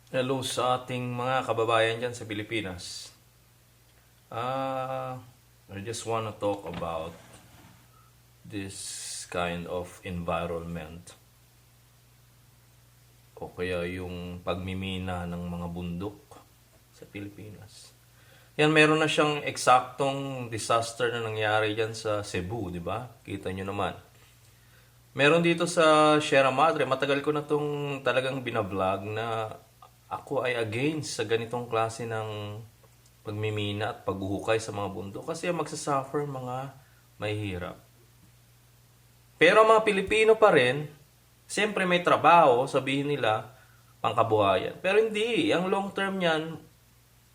Hello sa ating mga kababayan dyan sa Pilipinas. Ah, I just want to talk about this kind of environment o kaya yung pagmimina ng mga bundok sa Pilipinas. Yan, meron na siyang eksaktong disaster na nangyari dyan sa Cebu, di ba? Kita nyo naman. Meron dito sa Sierra Madre, matagal ko na tong talagang binablog na ako ay against sa ganitong klase ng pagmimina at paghuhukay sa mga bundok kasi magsasuffer mga mahihirap. Pero mga Pilipino pa rin, siyempre may trabaho, sabihin nila, pangkabuhayan. Pero hindi, ang long term niyan,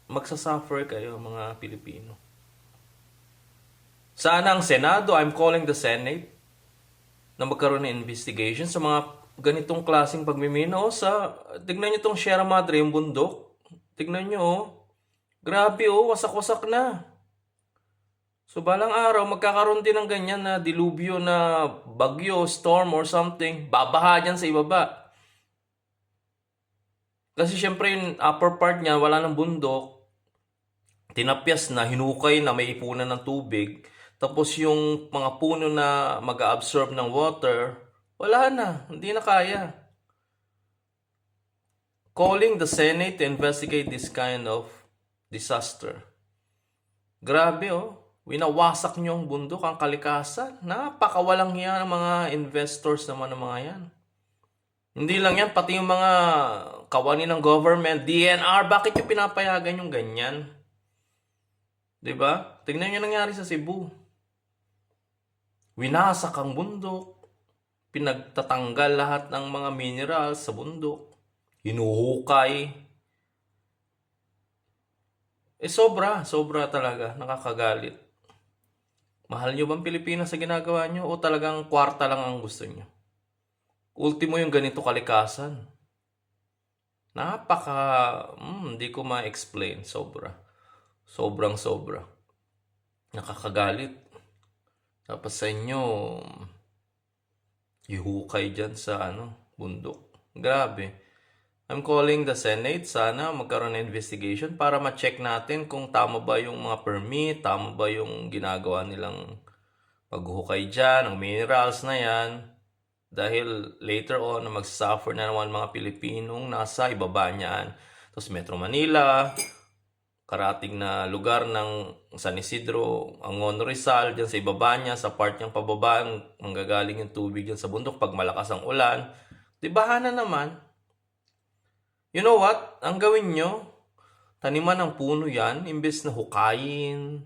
magsasuffer kayo mga Pilipino. Sana ang Senado, I'm calling the Senate, na magkaroon ng investigation sa mga ganitong klaseng pagmimina. Tignan nyo itong Sierra Madre, yung bundok. Tignan nyo, oh. Grabe, oh, wasak-wasak na. So, balang araw, magkakaroon din ng ganyan na dilubyo na bagyo, storm or something. Babaha dyan sa ibaba. Kasi syempre yung upper part niya, wala ng bundok. Tinapyas na, hinukay na, may ipunan ng tubig. Tapos yung mga puno na mag-absorb ng water, wala na, hindi na kaya. Calling the Senate to investigate this kind of disaster. Grabe, oh. Winawasak niyo ang bundok, ang kalikasan. Napakawalang hiya ng mga investors naman ng mga yan. Hindi lang yan, pati yung mga kawani ng government, DNR, bakit yung pinapayagan yung ganyan? 'Di ba? Tingnan niyo nangyari sa Cebu. Winasak ang bundok. Pinagtatanggal lahat ng mga minerals sa bundok. Hinuhukay. Sobra talaga. Nakakagalit. Mahal nyo bang Pilipinas sa ginagawa nyo o talagang kwarta lang ang gusto nyo? Ultimo yung ganito kalikasan. Hindi ko ma-explain. Sobrang sobra. Nakakagalit. Tapos sa inyo, ihukay dyan sa bundok. Grabe. I'm calling the Senate. Sana magkaroon ng investigation para ma-check natin kung tama ba yung mga permit, tama ba yung ginagawa nilang paghuhukay dyan, ng minerals na yan. Dahil later on, magsasuffer na naman mga Pilipinong nasa ibaba niyan. Tapos Metro Manila, karating na lugar ng San Isidro, Angono Rizal, dyan sa ibaba niya, sa part niyang pababa, manggagaling yung tubig dyan sa bundok pag malakas ang ulan. Di baha na naman. You know what? Ang gawin nyo, taniman ng puno yan, imbes na hukayin.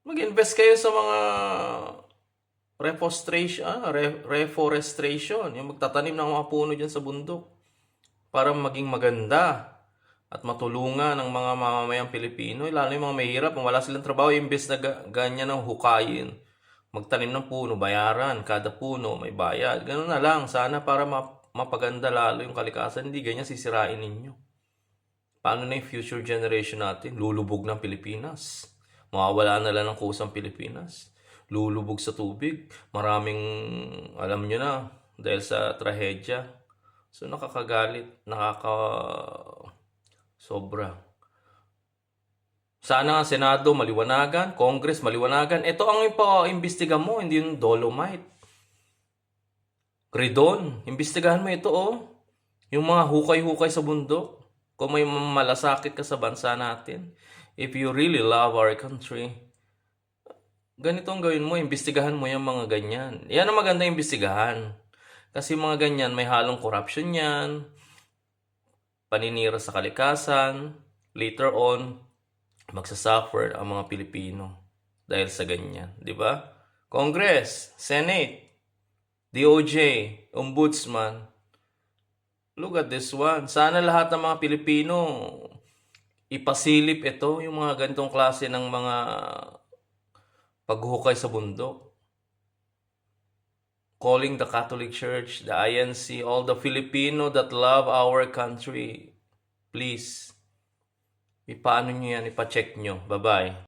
Mag-invest kayo sa mga reforestation, yung magtatanim ng mga puno dyan sa bundok para maging maganda at matulungan ng mga mamamayang Pilipino, lalo yung mga mahirap, kung wala silang trabaho, imbes na ganyan ng hukayin, magtanim ng puno, bayaran, kada puno may bayad. Ganun na lang, sana para mapaganda lalo yung kalikasan, hindi ganyan sisirain ninyo. Paano na yung future generation natin? Lulubog ng Pilipinas. Mawawala na lang ng kusang Pilipinas. Lulubog sa tubig. Maraming, alam nyo na, dahil sa trahedya. So nakakagalit, sobra. Sana ang Senado maliwanagan, Congress maliwanagan. Ito ang imbestiga mo, hindi yung dolomite. Credon, imbestigahan mo ito, oh. Yung mga hukay-hukay sa bundok. Kung may malasakit ka sa bansa natin. If you really love our country, ganito ang gawin mo, imbestigahan mo yung mga ganyan. Yan ang maganda imbestigahan. Kasi mga ganyan, may halong corruption yan, paninira sa kalikasan, later on, magsasuffer ang mga Pilipino dahil sa ganyan. Di ba? Congress, Senate, DOJ, Ombudsman, look at this one. Sana lahat ng mga Pilipino ipasilip ito, yung mga ganitong klase ng mga paghuhukay sa bundok. Calling the Catholic Church, the INC, all the Filipino that love our country, please, ipaano nyo yan, ipacheck nyo. Bye-bye.